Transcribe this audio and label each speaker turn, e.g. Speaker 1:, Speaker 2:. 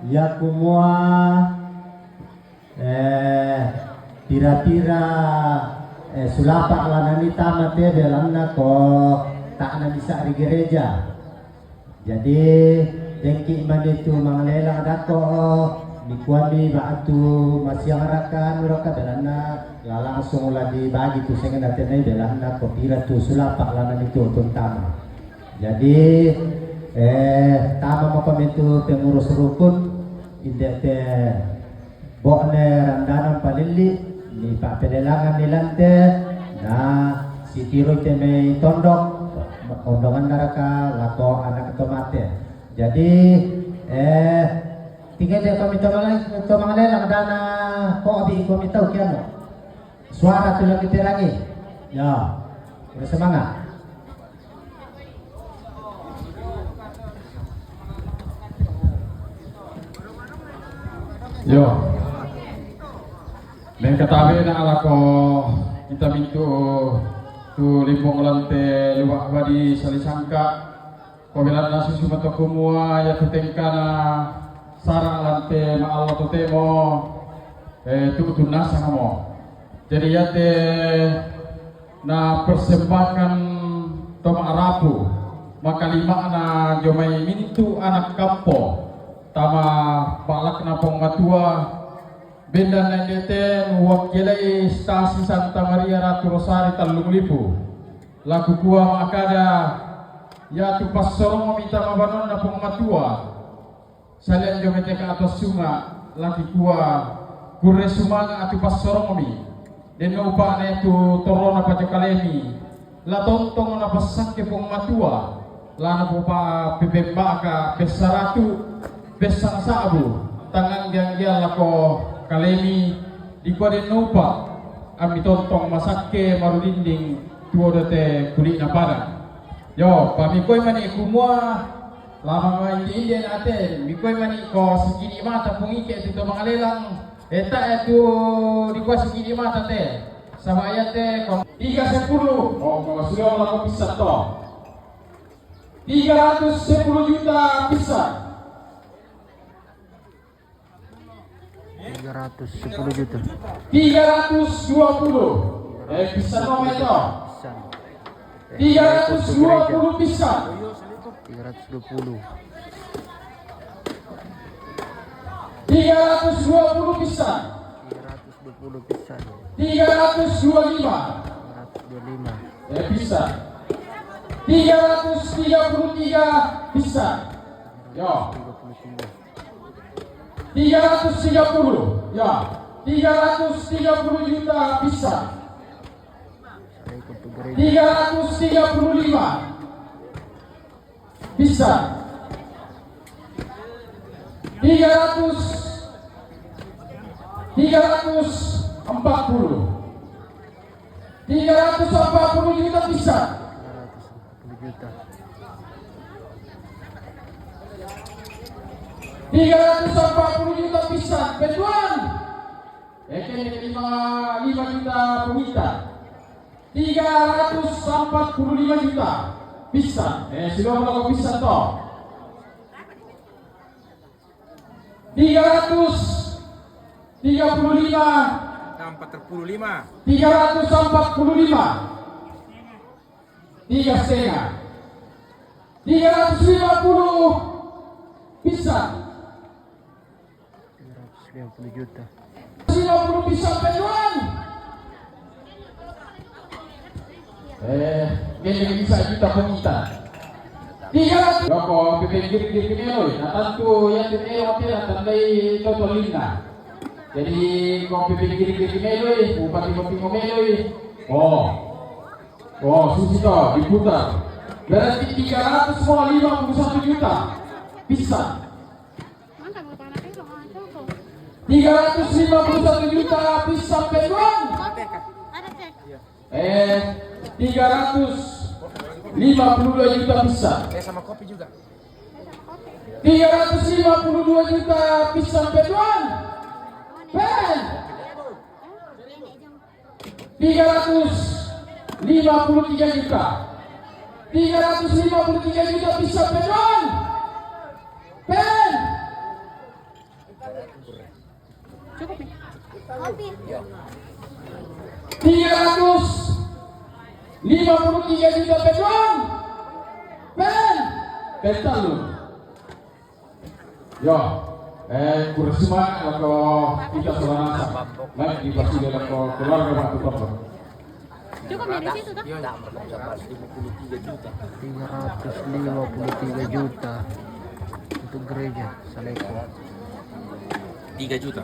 Speaker 1: ya kumua pira-pira sulapak lanani tamate belanna ko tak na bisa di gereja. Jadi dengki iman itu manglelang dako dikuami batu masyarakat mereka belanna langsung lagi bagi tu sengen datenai belanna ko pira tu sulapak lanani itu utama. Jadi tama makam itu pengurus rukun indek te bokne randanan palili ni pak pelelangan ni lante nah si tiro teme tondok ondongan naraka lato anak tomate. Jadi tinggal dia komite mangalela dana ko abi komite kiano suara tu lagi terangi ya bersemangat.
Speaker 2: Yo, dan katabe na ala ko kita mintu tu limpong lante luwak badi salisangka ko bilan nasu sumato kumua ya tutengkana sarang lante ma Allah totemo tu tunas mo. Jadi ya te na persembahkan toma arapu maka lima na jomai mintu anak kampo tama balak na pong matua benda na dete wakilai stasi Santa Maria Ratu Rosari Talunglipu laku kuah makada ya tu pasorong meminta mabanon na pong matua salian jomete ke atas sunga laki kuah kure sumanga atu pasorong mi den upa na tu torona pacakalemi la tontong na pasak ke pong matua la na po pa pepembaka besaratu besang sabu tangan ganggian lako kalemi di kode nupa ami tontong masake marudinding tuo dete kulit na pada yo pamikoy mani kumua lama mandi indian ate mikoy mani ko segini mata pungike itu mangalelang eta itu di ko segini mata te sama ayate kon 310 oh kalau sudah lako bisa to 310 juta bisa
Speaker 3: 310 juta
Speaker 2: 320 bisa nomor itu 320 bisa
Speaker 3: 320
Speaker 2: 320 bisa
Speaker 3: 320 bisa
Speaker 2: 325 bisa 333 bisa yo 330 ya 330 juta bisa 335 bisa 340 juta bisa 340 juta bisa Betuan Eken 5 juta peminta 345 juta bisa sudah kalau bisa toh 335 345 3,5 350 bisa
Speaker 3: 350 juta
Speaker 2: 50 bisa Betuan ini bisa juta peminta 300 loko pipin meloy na tanto yan dinero tira tandai totolina jadi kung pipin meloy upati mo meloy susi to diputar berarti 351 juta bisa 351 juta bisa Betuan 352 juta bisa
Speaker 4: sama kopi juga
Speaker 2: 352 juta bisa Betuan Ben 353 juta 353 juta bisa Betuan Ben 353 juta petrol. Pental lu. Yo, kursima ako kita sarana baik di pasti ako keluarga waktu itu.
Speaker 4: Cukup dari situ tuh.
Speaker 3: 353 juta untuk gereja Saleko.
Speaker 5: 3 juta.